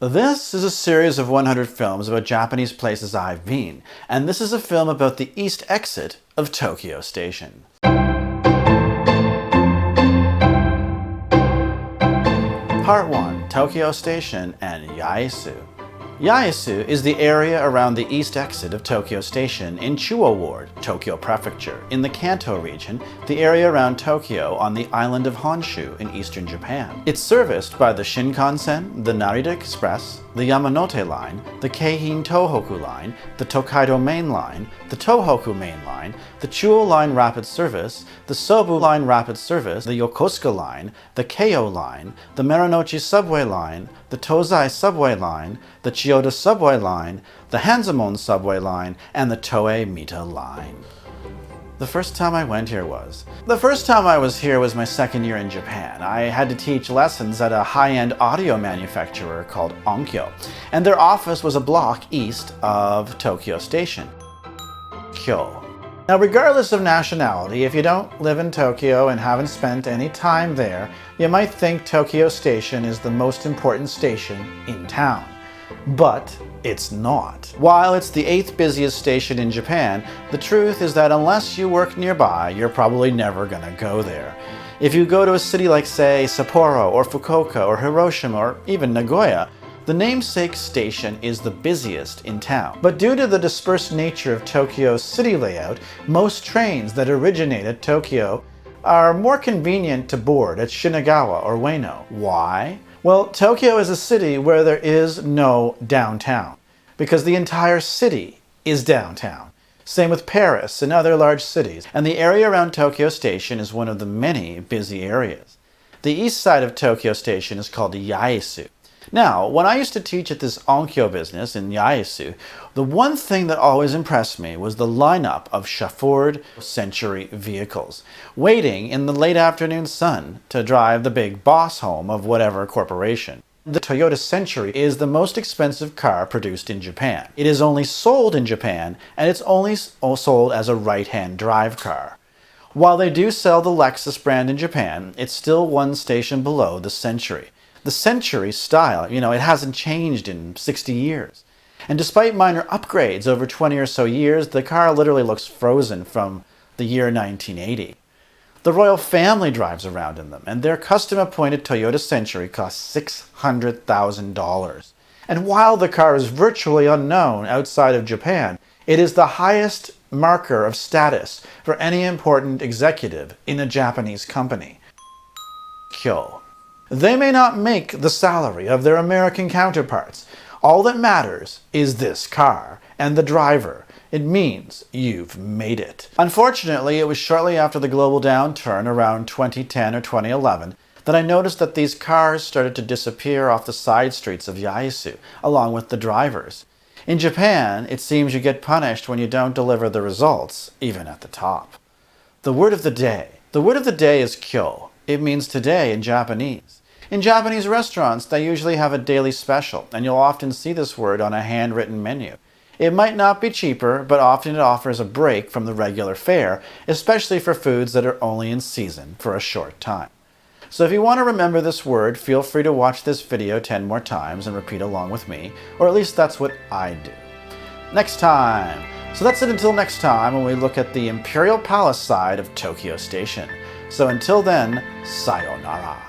This is a series of 100 films about Japanese places I've been, and this is a film about the east exit of Tokyo Station. Part 1. Tokyo Station and Yaesu. Yaesu is the area around the east exit of Tokyo Station in Chuo Ward, Tokyo Prefecture, in the Kanto region, the area around Tokyo on the island of Honshu in eastern Japan. It's serviced by the Shinkansen, the Narita Express, the Yamanote Line, the Keihin Tohoku Line, the Tokaido Main Line, the Tohoku Main Line, the Chuo Line Rapid Service, the Sobu Line Rapid Service, the Yokosuka Line, the Keio Line, the Marunouchi Subway Line, the Tozai Subway Line, the Chiyoda Subway Line, the Hanzomon Subway Line, and the Toei Mita Line. The first time I went here was my second year in Japan. I had to teach lessons at a high-end audio manufacturer called Onkyo, and their office was a block east of Tokyo Station. Kyo. Now, regardless of nationality, if you don't live in Tokyo and haven't spent any time there, you might think Tokyo Station is the most important station in town. But it's not. While it's the 8th busiest station in Japan, the truth is that unless you work nearby, you're probably never gonna go there. If you go to a city like, say, Sapporo or Fukuoka or Hiroshima or even Nagoya, the namesake station is the busiest in town. But due to the dispersed nature of Tokyo's city layout, most trains that originate at Tokyo are more convenient to board at Shinagawa or Ueno. Why? Well, Tokyo is a city where there is no downtown, because the entire city is downtown. Same with Paris and other large cities, and the area around Tokyo Station is one of the many busy areas. The east side of Tokyo Station is called Yaesu. Now, when I used to teach at this Onkyo business in Yaesu, the one thing that always impressed me was the lineup of chauffeured Century vehicles, waiting in the late afternoon sun to drive the big boss home of whatever corporation. The Toyota Century is the most expensive car produced in Japan. It is only sold in Japan, and it's only sold as a right-hand drive car. While they do sell the Lexus brand in Japan, it's still one station below the Century. The Century style, it hasn't changed in 60 years. And despite minor upgrades over 20 or so years, the car literally looks frozen from the year 1980. The royal family drives around in them, and their custom-appointed Toyota Century costs $600,000. And while the car is virtually unknown outside of Japan, it is the highest marker of status for any important executive in a Japanese company. Kyo. They may not make the salary of their American counterparts. All that matters is this car and the driver. It means you've made it. Unfortunately, it was shortly after the global downturn around 2010 or 2011 that I noticed that these cars started to disappear off the side streets of Yaesu, along with the drivers. In Japan, it seems you get punished when you don't deliver the results, even at the top. The word of the day. The word of the day is kyo. It means today in Japanese. In Japanese restaurants, they usually have a daily special, and you'll often see this word on a handwritten menu. It might not be cheaper, but often it offers a break from the regular fare, especially for foods that are only in season for a short time. So if you want to remember this word, feel free to watch this video 10 more times and repeat along with me, or at least that's what I do. Next time! So that's it until next time when we look at the Imperial Palace side of Tokyo Station. So until then, sayonara.